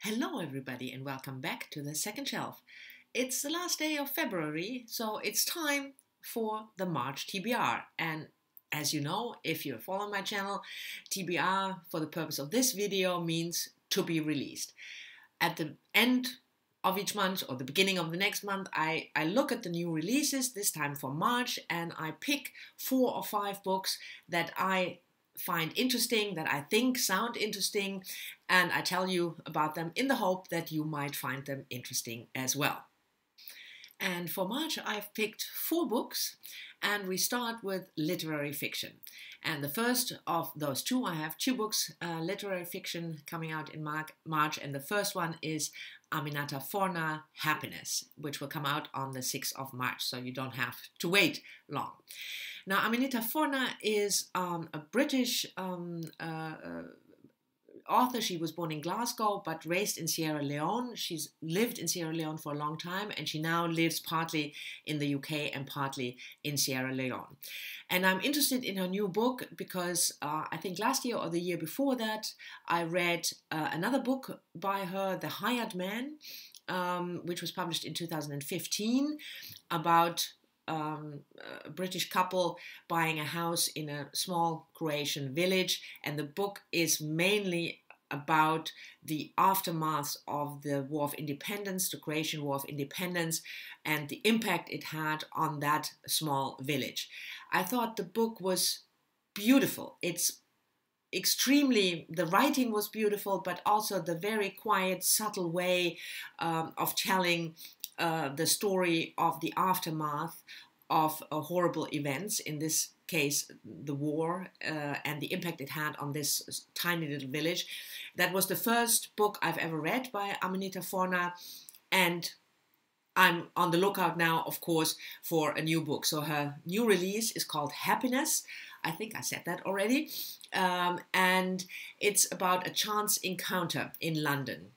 Hello everybody and welcome back to the second shelf. It's the last day of February, so it's time for the March TBR. And as you know, if you follow my channel, TBR for the purpose of this video means to be released. At the end of each month or the beginning of the next month, I look at the new releases, this time for March, and I pick 4 or 5 books that I find interesting, that I think sound interesting, and I tell you about them in the hope that you might find them interesting as well. And for March, I've picked 4 books, and we start with literary fiction. And the first of those 2, I have 2 books, literary fiction coming out in March, and the first one is Aminatta Forna, Happiness, which will come out on the 6th of March, so you don't have to wait long. Now, Aminatta Forna is a British author. She was born in Glasgow but raised in Sierra Leone. She's lived in Sierra Leone for a long time, and she now lives partly in the UK and partly in Sierra Leone. And I'm interested in her new book because I think last year or the year before that I read another book by her, The Hired Man, which was published in 2015, about a British couple buying a house in a small Croatian village, and the book is mainly about the aftermath of the War of Independence, the Croatian War of Independence, and the impact it had on that small village. I thought the book was beautiful. The writing was beautiful, but also the very quiet, subtle way of telling the story of the aftermath of horrible events, in this case the war, and the impact it had on this tiny little village. That was the first book I've ever read by Aminatta Forna, and I'm on the lookout now, of course, for a new book. So her new release is called Happiness. I think I said that already. And it's about a chance encounter in London.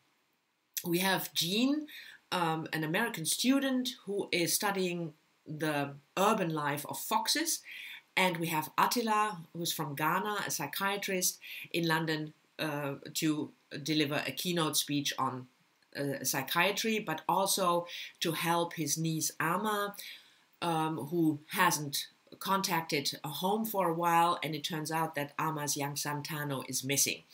We have Jean, an American student who is studying the urban life of foxes, and we have Attila, who's from Ghana, a psychiatrist in London, to deliver a keynote speech on psychiatry, but also to help his niece Ama, who hasn't contacted a home for a while, and it turns out that Ama's young son Tano is missing.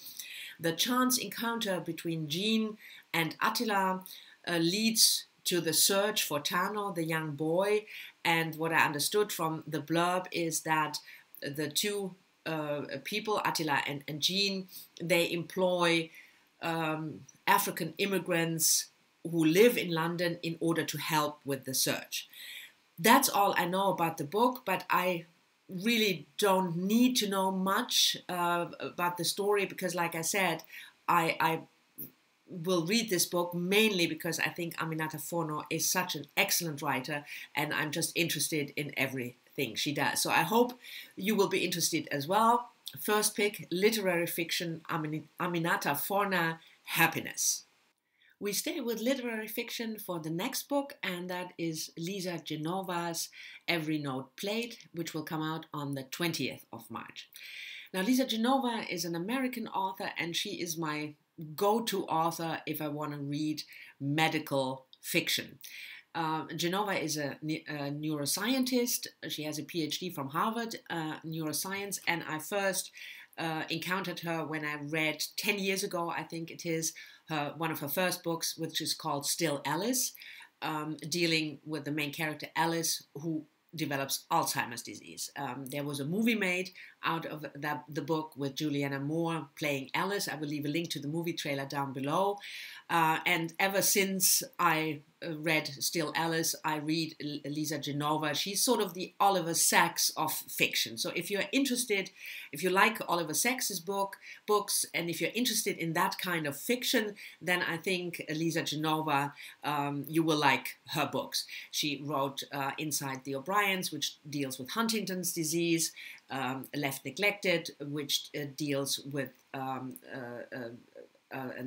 The chance encounter between Jean and Attila leads to the search for Tano, the young boy, and what I understood from the blurb is that the two people, Attila and Jean, they employ African immigrants who live in London in order to help with the search. That's all I know about the book, but I really don't need to know much about the story because, like I said, I will read this book mainly because I think Aminatta Forna is such an excellent writer, and I'm just interested in everything she does. So I hope you will be interested as well. First pick, literary fiction, Aminatta Forna, Happiness. We stay with literary fiction for the next book, and that is Lisa Genova's Every Note Played, which will come out on the 20th of March. Now, Lisa Genova is an American author, and she is my go-to author if I want to read medical fiction. Genova is a neuroscientist. She has a PhD from Harvard, neuroscience, and I first encountered her when I read 10 years ago, I think it is, one of her first books, which is called Still Alice, dealing with the main character Alice, who develops Alzheimer's disease. There was a movie made out of the book with Julianne Moore playing Alice. I will leave a link to the movie trailer down below. And ever since I read Still Alice, I read Lisa Genova. She's sort of the Oliver Sacks of fiction. So if you're interested, if you like Oliver Sacks's books, and if you're interested in that kind of fiction, then I think Lisa Genova, you will like her books. She wrote Inside the O'Briens, which deals with Huntington's disease, Left Neglected, which deals with an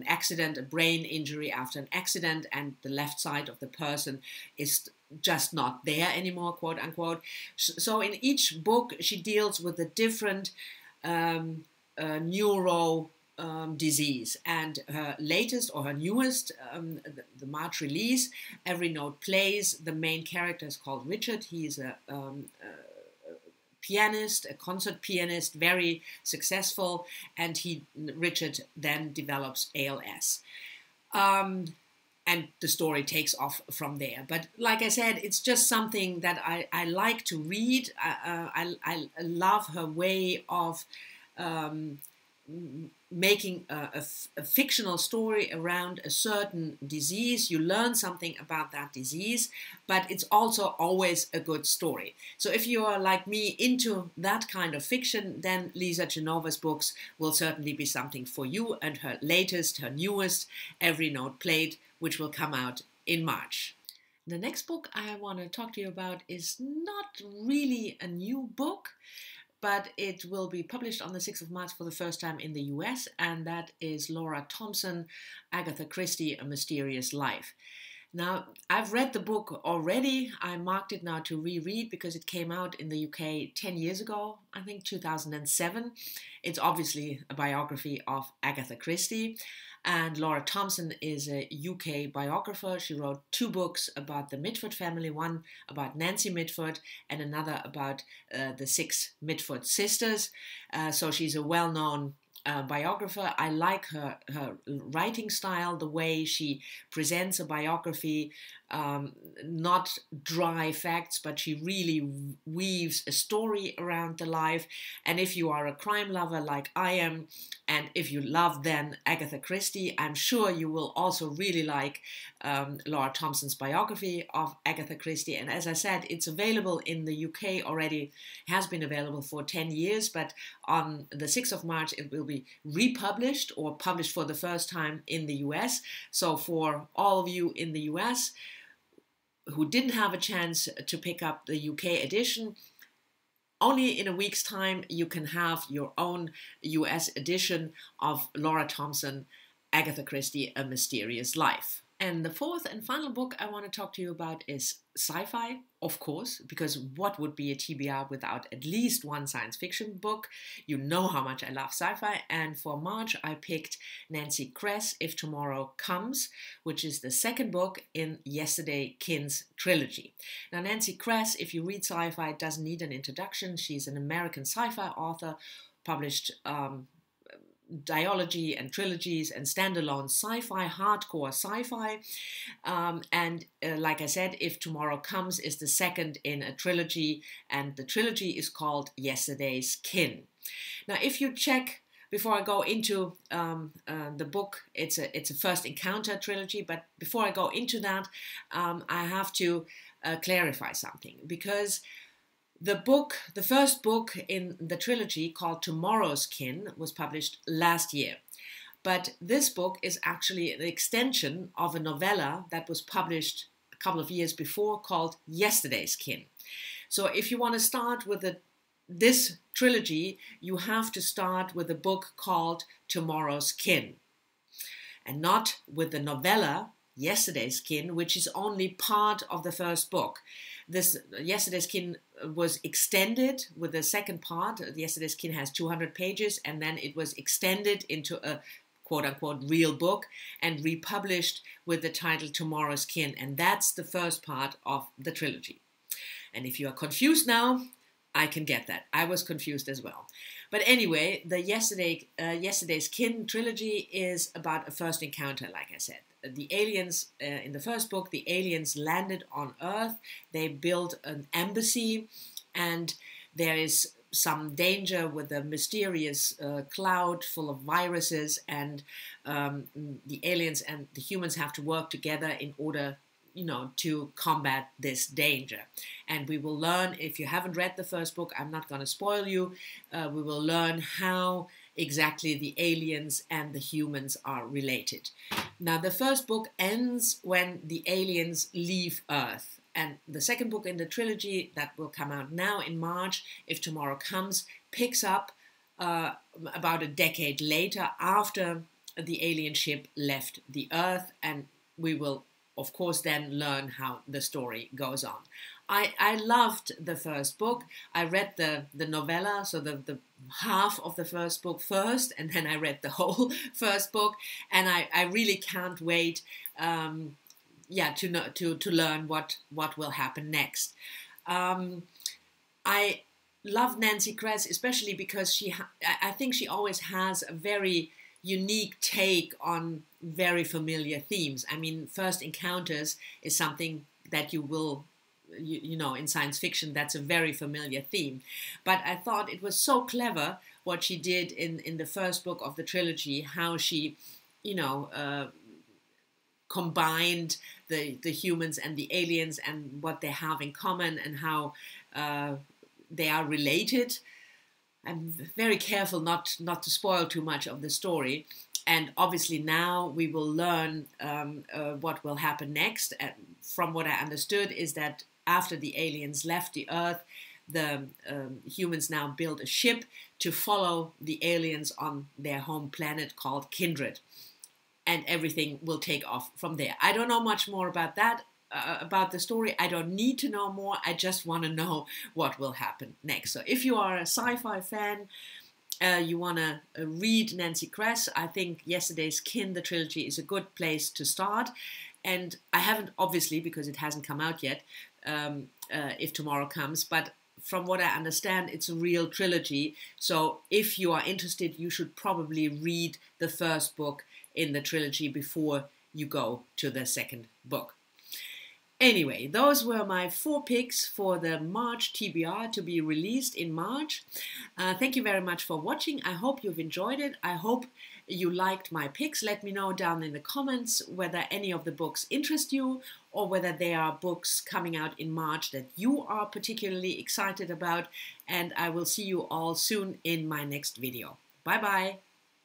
accident, a brain injury after an accident, and the left side of the person is just not there anymore, quote unquote. So in each book, she deals with a different neuro disease. And her latest or her newest, the March release, Every Note Plays, the main character is called Richard. He is a pianist, a concert pianist, very successful, and Richard then develops ALS. And the story takes off from there. But like I said, it's just something that I like to read. I love her way of making a fictional story around a certain disease. You learn something about that disease, but it's also always a good story. So if you are like me into that kind of fiction, then Lisa Genova's books will certainly be something for you, and her latest, her newest, Every Note Played, which will come out in March. The next book I want to talk to you about is not really a new book, but it will be published on the 6th of March for the first time in the US, and that is Laura Thompson, Agatha Christie, A Mysterious Life. Now, I've read the book already. I marked it now to reread because it came out in the UK 10 years ago, I think 2007. It's obviously a biography of Agatha Christie. And Laura Thompson is a UK biographer. She wrote 2 books about the Mitford family, one about Nancy Mitford and another about the 6 Mitford sisters. So she's a well-known biographer. I like her writing style, the way she presents a biography, not dry facts, but she really weaves a story around the life. And if you are a crime lover like I am, and if you love then Agatha Christie, I'm sure you will also really like Laura Thompson's biography of Agatha Christie. And as I said, it's available in the UK already, has been available for 10 years, but on the 6th of March it will be republished or published for the first time in the US. So for all of you in the US who didn't have a chance to pick up the UK edition, only in a week's time you can have your own US edition of Laura Thompson, Agatha Christie, A Mysterious Life. And the fourth and final book I want to talk to you about is sci-fi, of course, because what would be a TBR without at least one science fiction book? You know how much I love sci-fi, and for March I picked Nancy Kress, If Tomorrow Comes, which is the second book in Yesterday Kin's trilogy. Now, Nancy Kress, if you read sci-fi, doesn't need an introduction. She's an American sci-fi author, published dialogy and trilogies and standalone sci-fi, hardcore sci-fi. Like I said, If Tomorrow Comes is the second in a trilogy, and the trilogy is called Yesterday's Kin. Now, if you check, before I go into the book, it's a first encounter trilogy, but before I go into that, I have to clarify something, because the first book in the trilogy, called Tomorrow's Kin, was published last year. But this book is actually an extension of a novella that was published a couple of years before, called Yesterday's Kin. So if you want to start with this trilogy, you have to start with a book called Tomorrow's Kin, and not with the novella Yesterday's Kin, which is only part of the first book. This Yesterday's Kin was extended with the second part. Yesterday's Kin has 200 pages, and then it was extended into a quote-unquote real book and republished with the title Tomorrow's Kin, and that's the first part of the trilogy. And if you are confused now, I can get that. I was confused as well. But anyway, the Yesterday's Kin trilogy is about a first encounter, like I said. The aliens, in the first book, the aliens landed on Earth. They built an embassy, and there is some danger with a mysterious cloud full of viruses, and the aliens and the humans have to work together in order, to combat this danger. And we will learn, if you haven't read the first book, I'm not going to spoil you, we will learn how exactly the aliens and the humans are related. Now, the first book ends when the aliens leave Earth. And the second book in the trilogy, that will come out now in March, If Tomorrow Comes, picks up about a decade later, after the alien ship left the Earth, and we will of course then learn how the story goes on. I loved the first book. I read the novella, so the half of the first book first, and then I read the whole first book, and I really can't wait, to learn what will happen next. I love Nancy Kress, especially because I think she always has a very unique take on very familiar themes. I mean, First Encounters is something that you know, in science fiction, that's a very familiar theme. But I thought it was so clever what she did in the first book of the trilogy, how she, you know, combined the humans and the aliens and what they have in common and how they are related. I'm very careful not to spoil too much of the story. And obviously now we will learn what will happen next. And from what I understood is that after the aliens left the Earth, the humans now build a ship to follow the aliens on their home planet called Kindred. And everything will take off from there. I don't know much more about that, about the story. I don't need to know more. I just want to know what will happen next. So if you are a sci-fi fan, you want to read Nancy Kress, I think Yesterday's Kin, the trilogy, is a good place to start. And I haven't, obviously, because it hasn't come out yet, if tomorrow comes, but from what I understand, it's a real trilogy. So if you are interested, you should probably read the first book in the trilogy before you go to the second book. Anyway, those were my 4 picks for the March TBR to be released in March. Thank you very much for watching. I hope you've enjoyed it. I hope you liked my picks. Let me know down in the comments whether any of the books interest you or whether there are books coming out in March that you are particularly excited about. And I will see you all soon in my next video. Bye bye.